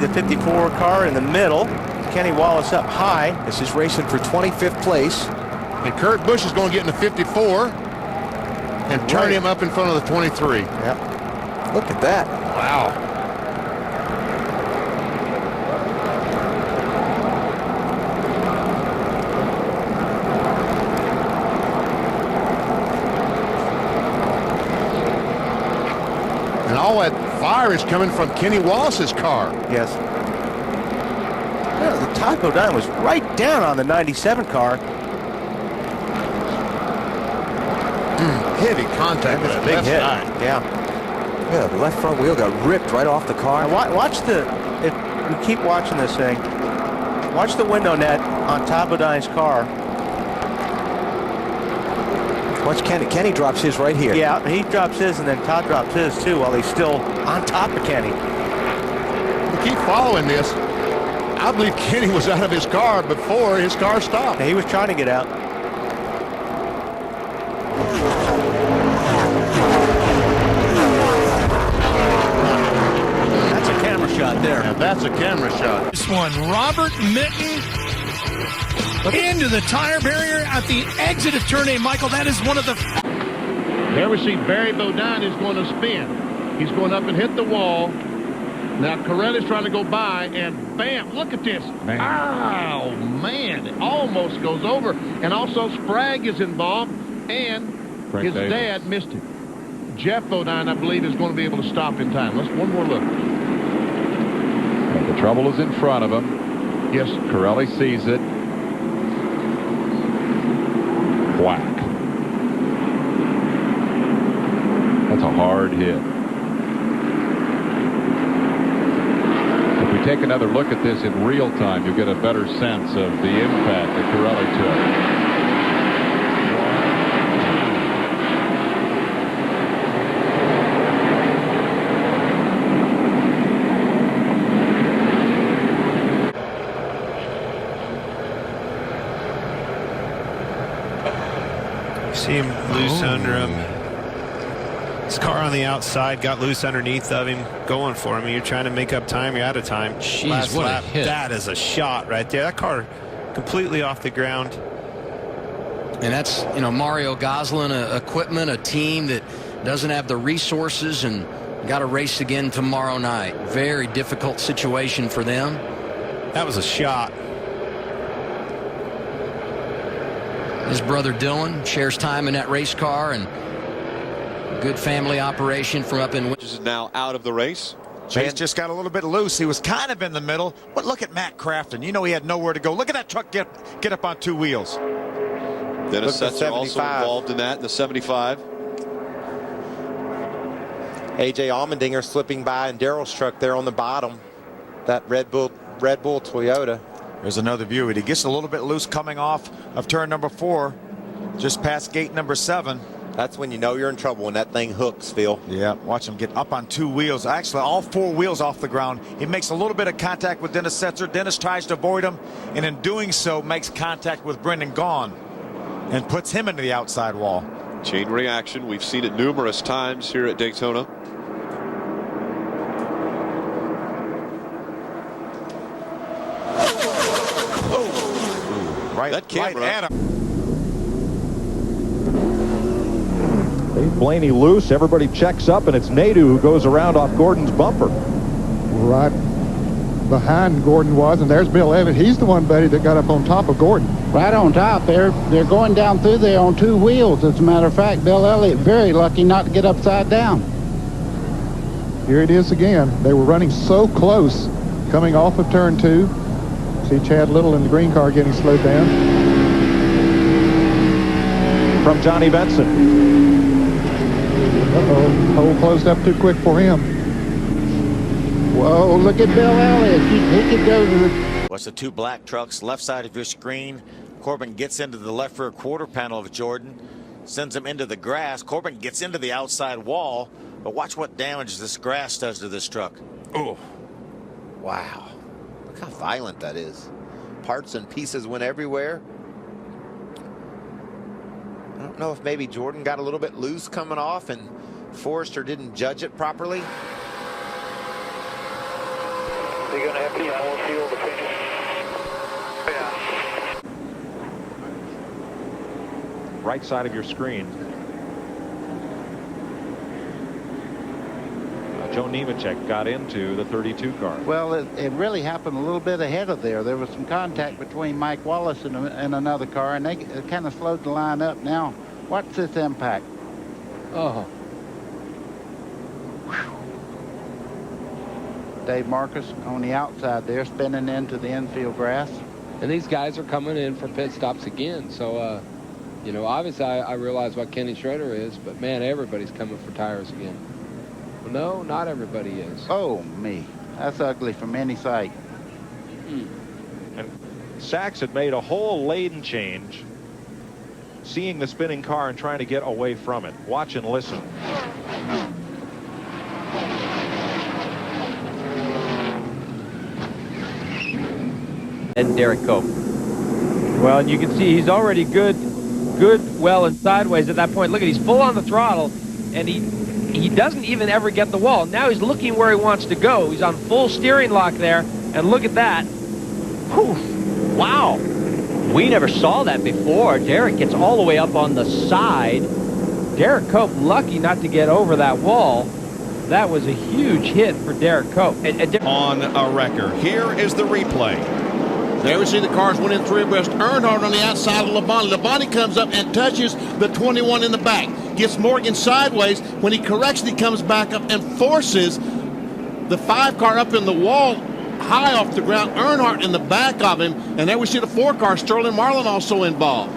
the 54 car in the middle. Kenny Wallace up high. This is racing for 25th place. And Kurt Busch is going to get in the 54 and turn him up in front of the 23. Yep. Look at that. Wow. And all that fire is coming from Kenny Wallace's car. Yes. Yeah, the Todd Bodine was right down on the 97 car. Heavy contact with that Big left hit. side. Yeah, the left front wheel got ripped right off the car. Now watch the, if we keep watching this thing, watch the window net on Todd Bodine's car. Watch Kenny. Kenny drops his right here. Yeah, he drops his, and then Todd drops his too while he's still on top of Kenny. We keep following this. I believe Kenny was out of his car before his car stopped. Yeah, he was trying to get out. That's a camera shot there. Yeah, that's a camera shot. This one, Robert Mitten into the tire barrier at the exit of turn 8. Michael, that is one of the... There we see Barry Bodine is going to spin. He's going up and hit the wall. Now Corelli's trying to go by, and bam, look at this. Man. Oh, man, it almost goes over. And also Sprague is involved, and Frank his Davis. dad missed him. Jeff Bodine, I believe, is going to be able to stop in time. Let's one more look. But the trouble is in front of him. Yes. Corelli sees it. Whack. That's a hard hit. If we take another look at this in real time, you'll get a better sense of the impact that Corelli took. See him loose under him. His car on the outside got loose underneath of him, going for him. You're trying to make up time. You're out of time. Jeez, Last what lap. a hit. That is a shot right there. That car completely off the ground. And that's, you know, Mario Goslin, equipment, a team that doesn't have the resources and got to race again tomorrow night. Very difficult situation for them. That was a shot. His brother Dylan shares time in that race car, and good family operation from up in. Which is now out of the race. Chase just got a little bit loose. He was kind of in the middle, but look at Matt Crafton. You know he had nowhere to go. Look at that truck get up on two wheels. Dennis Setzer also involved in that in the 75. AJ Allmendinger slipping by, and Darrell's truck there on the bottom. That Red Bull Toyota. There's another view. He gets a little bit loose coming off of turn number 4, just past gate number 7. That's when you know you're in trouble, when that thing hooks, Phil. Yeah, watch him get up on two wheels. Actually, all 4 wheels off the ground. He makes a little bit of contact with Dennis Setzer. Dennis tries to avoid him, and in doing so, makes contact with Brendan Gaughan and puts him into the outside wall. Chain reaction. We've seen it numerous times here at Daytona. Right, that camera. Right at him. Blaney loose, everybody checks up, and it's Nadeau who goes around off Gordon's bumper. Right behind Gordon was, and there's Bill Elliott. He's the one, buddy, that got up on top of Gordon. Right on top. They're going down through there on 2 wheels. As a matter of fact, Bill Elliott very lucky not to get upside down. Here it is again. They were running so close coming off of turn 2. See Chad Little in the green car getting slowed down. From Johnny Benson. Uh-oh, hole closed up too quick for him. Whoa, look at Bill Elliott. He could go to the... Watch the 2 black trucks left side of your screen. Corbin gets into the left rear quarter panel of Jordan, sends him into the grass. Corbin gets into the outside wall, but watch what damage this grass does to this truck. Oh, wow. Look how violent that is. Parts and pieces went everywhere. I don't know if maybe Jordan got a little bit loose coming off and Forrester didn't judge it properly. They're going to empty, more fuel to finish. Yeah. Right side of your screen. Joe Nemechek got into the 32 car. Well, it really happened a little bit ahead of there. There was some contact between Mike Wallace and another car, and they kind of slowed the line up. Now, what's this impact? Oh. Dave Marcus on the outside there, spinning into the infield grass. And these guys are coming in for pit stops again. So, you know, obviously I realize what Kenny Schrader is, but, man, everybody's coming for tires again. Well, no, not everybody is. Oh, me. That's ugly from any sight. And Sachs had made a whole lane change, seeing the spinning car and trying to get away from it. Watch and listen. And Derek Cope. Well, and you can see he's already good, well, and sideways at that point. Look at, he's full on the throttle, and he doesn't even ever get the wall. Now he's looking where he wants to go. He's on full steering lock there, and look at that. Whew. Wow. We never saw that before. Derek gets all the way up on the side. Derek Cope lucky not to get over that wall. That was a huge hit for Derek Cope. On a wrecker. Here is the replay. There we see the cars went in three abreast. Earnhardt on the outside of Labonte. Labonte comes up and touches the 21 in the back. Gets Morgan sideways. When he corrects it, he comes back up and forces the 5 car up in the wall high off the ground. Earnhardt in the back of him. And there we see the 4 car. Sterling Marlin also involved.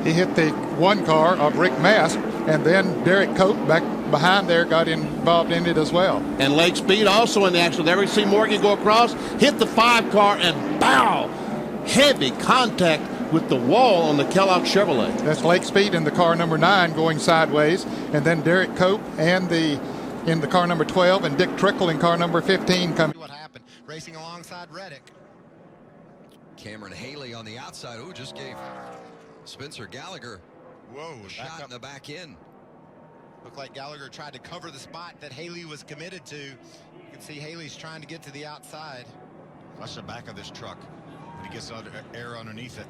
He hit the 1 car of Rick Mast, and then Derek Cope back behind there got involved in it as well. And Lake Speed also in the action. There we see Morgan go across, hit the 5 car, and bow! Heavy contact with the wall on the Kellogg Chevrolet. That's Lake Speed in the car number 9 going sideways, and then Derek Cope and in the car number 12, and Dick Trickle in car number 15 coming. What happened? Racing alongside Reddick. Cameron Haley on the outside. Oh, just gave Spencer Gallagher a shot in the back end. Looked like Gallagher tried to cover the spot that Haley was committed to. You can see Haley's trying to get to the outside. Watch the back of this truck when he gets air underneath it.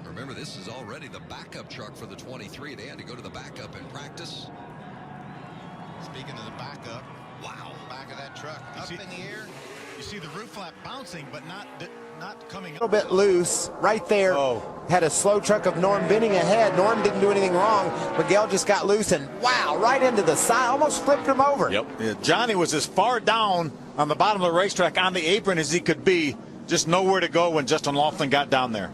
Remember, this is already the backup truck for the 23. They had to go to the backup in practice. Speaking of the backup, wow, back of that truck up in the air. You see the roof flap bouncing, but not coming up. A little bit loose right there. Had a slow truck of Norm Benning ahead. Norm didn't do anything wrong. Miguel just got loose and wow, right into the side, almost flipped him over. Yeah, Johnny was as far down on the bottom of the racetrack on the apron as he could be. Just nowhere to go when Justin Laughlin got down there.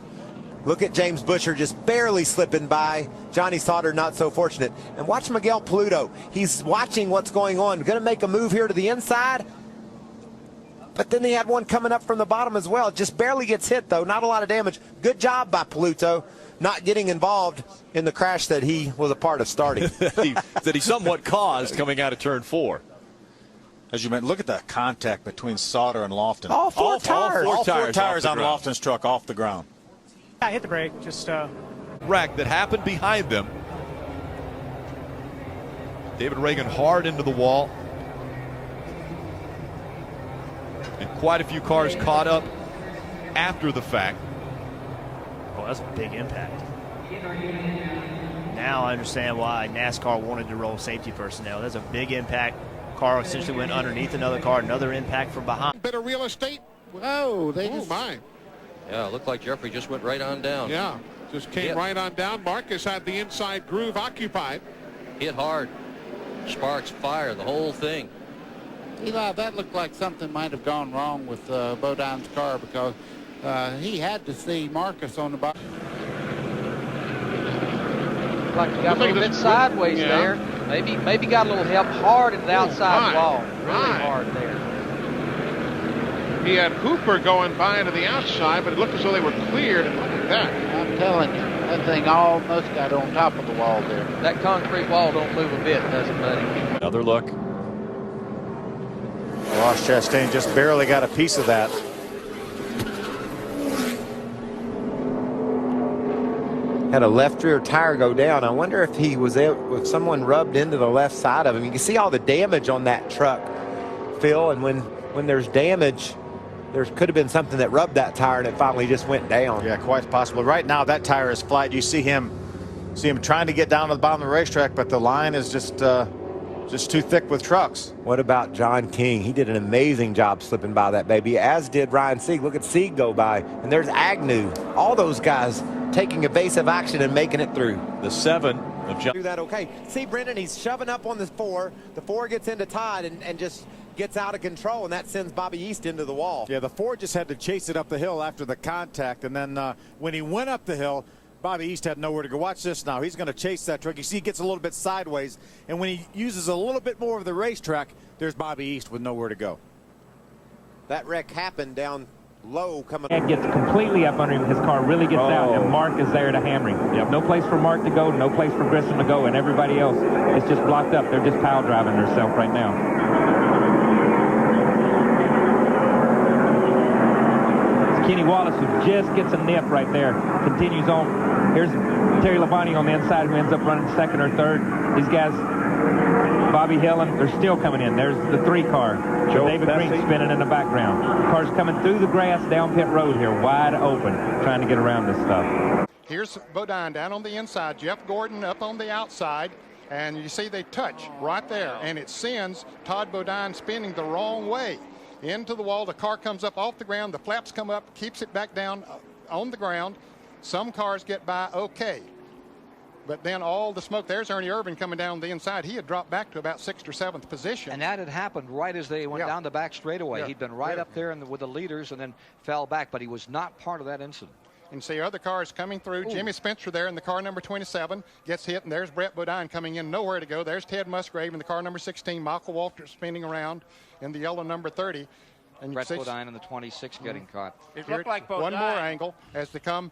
Look at James Butcher just barely slipping by. Johnny Sauter not so fortunate. And watch Miguel Paludo. He's watching what's going on. Going to make a move here to the inside. But then he had one coming up from the bottom as well. Just barely gets hit, though. Not a lot of damage. Good job by Paluto not getting involved in the crash that he was a part of starting. that he somewhat caused coming out of turn 4. As you mentioned, look at that contact between Sauter and Lofton. All four tires. All four tires on Lofton's truck off the ground. I hit the brake. Just wreck that happened behind them. David Reagan hard into the wall. And quite a few cars caught up after the fact. Oh, that's a big impact. Now I understand why NASCAR wanted to roll safety personnel. That's a big impact. Car essentially went underneath another car. Another impact from behind. Bit of real estate. Whoa, my. Yeah, it looked like Jeffrey just went right on down. Yeah, just came right on down. Marcus had the inside groove occupied. Hit hard. Sparks, fire, the whole thing. Eli, that looked like something might have gone wrong with Bodin's car because he had to see Marcus on the bottom. Like he got a little bit sideways there. Maybe got a little help hard into the outside wall. Really hard there. He had Hooper going by into the outside, but it looked as though they were cleared. And look at that. I'm telling you, that thing almost got on top of the wall there. That concrete wall don't move a bit, does it, buddy? Another look. Ross Chastain just barely got a piece of that. Had a left rear tire go down. I wonder if he was there, if someone rubbed into the left side of him. You can see all the damage on that truck, Phil, and when there's damage there could have been something that rubbed that tire and it finally just went down. Yeah, quite possible. Right now, that tire is flat. You see him trying to get down to the bottom of the racetrack, but the line is just too thick with trucks. What about John King? He did an amazing job slipping by that baby, as did Ryan Sieg. Look at Sieg go by, and there's Agnew. All those guys taking evasive action and making it through. The 7 of John. Do that okay. See, Brendan, he's shoving up on the 4. The 4 gets into Todd and just gets out of control, and that sends Bobby East into the wall. Yeah, the 4 just had to chase it up the hill after the contact, and then when he went up the hill, Bobby East had nowhere to go. Watch this now. He's going to chase that truck. You see he gets a little bit sideways, and when he uses a little bit more of the racetrack, there's Bobby East with nowhere to go. That wreck happened down low coming. And gets completely up under him. His car really gets out, and Mark is there to hammer him. Yep. No place for Mark to go, no place for Grissom to go, and everybody else is just blocked up. They're just pile driving themselves right now. Kenny Wallace, who just gets a nip right there, continues on. Here's Terry Labonte on the inside, who ends up running second or third. These guys, Bobby Helen, they're still coming in. There's the 3 car. David Green spinning in the background. The car's coming through the grass down pit road here, wide open, trying to get around this stuff. Here's Bodine down on the inside, Jeff Gordon up on the outside, and you see they touch right there, and it sends Todd Bodine spinning the wrong way into the wall. The car comes up off the ground, the flaps come up, keeps it back down on the ground. Some cars get by okay, but then all the smoke, there's Ernie Irvin coming down the inside. He had dropped back to about 6th or 7th position. And that had happened right as they went down the back straightaway. Yeah. He'd been right up there with the leaders and then fell back, but he was not part of that incident. And see other cars coming through. Ooh. Jimmy Spencer there in the car number 27 gets hit, and there's Brett Bodine coming in, nowhere to go. There's Ted Musgrave in the car number 16. Michael Walter spinning around in the yellow number 30. And Brett Bodine in the 26 getting caught. It looked like Bodine. One more angle as to come.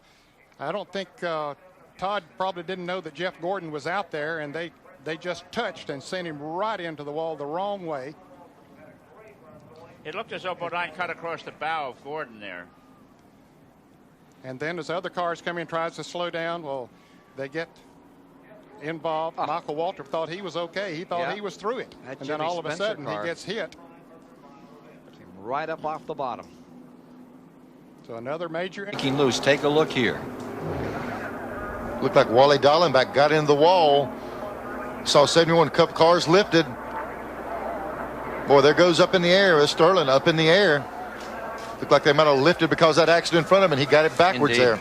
I don't think Todd probably didn't know that Jeff Gordon was out there, and they just touched and sent him right into the wall the wrong way. It looked as though Bodine cut across the bow of Gordon there. And then as other cars come in, tries to slow down, well, they get involved. Michael Walter thought he was okay. He thought he was through it. That and Jimmy then all of a Spencer sudden car he gets hit. Right up off the bottom. So another major. Breaking loose. Take a look here. Looked like Wally Dallenbach got into the wall. Saw 71 Cup cars lifted. Boy, there goes up in the air. It's Sterling up in the air. Looked like they might have lifted because of that accident in front of him, and he got it backwards there.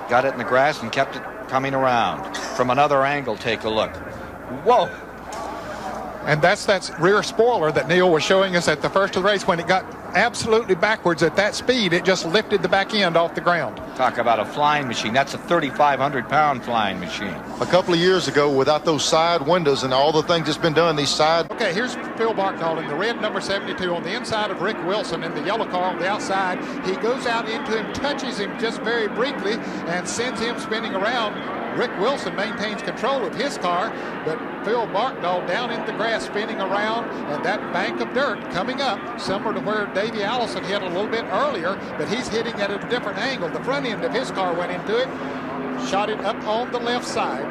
Got it in the grass and kept it coming around. From another angle, take a look. Whoa. And that's that rear spoiler that Neil was showing us at the first of the race. When it got absolutely backwards at that speed, it just lifted the back end off the ground. Talk about a flying machine. That's a 3,500-pound flying machine. A couple of years ago, without those side windows and all the things that's been done, these side. Okay, here's Phil Barkdahl in the red number 72 on the inside of Rick Wilson in the yellow car on the outside. He goes out into him, touches him just very briefly, and sends him spinning around. Rick Wilson maintains control of his car, but Phil Barkdahl down in the grass spinning around, and that bank of dirt coming up, similar to where Davey Allison hit a little bit earlier, but he's hitting at a different angle. The front end of his car went into it, shot it up on the left side.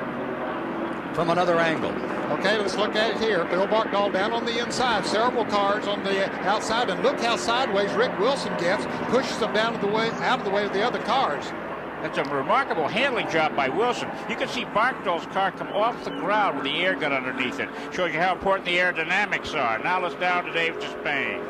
From another angle. Okay, let's look at it here. Phil Barkdahl down on the inside, several cars on the outside, and look how sideways Rick Wilson gets, pushes them down to the way, out of the way of the other cars. That's a remarkable handling job by Wilson. You can see Barkdahl's car come off the ground with the air gun underneath it. Shows you how important the aerodynamics are. Now let's down to Dave Despain.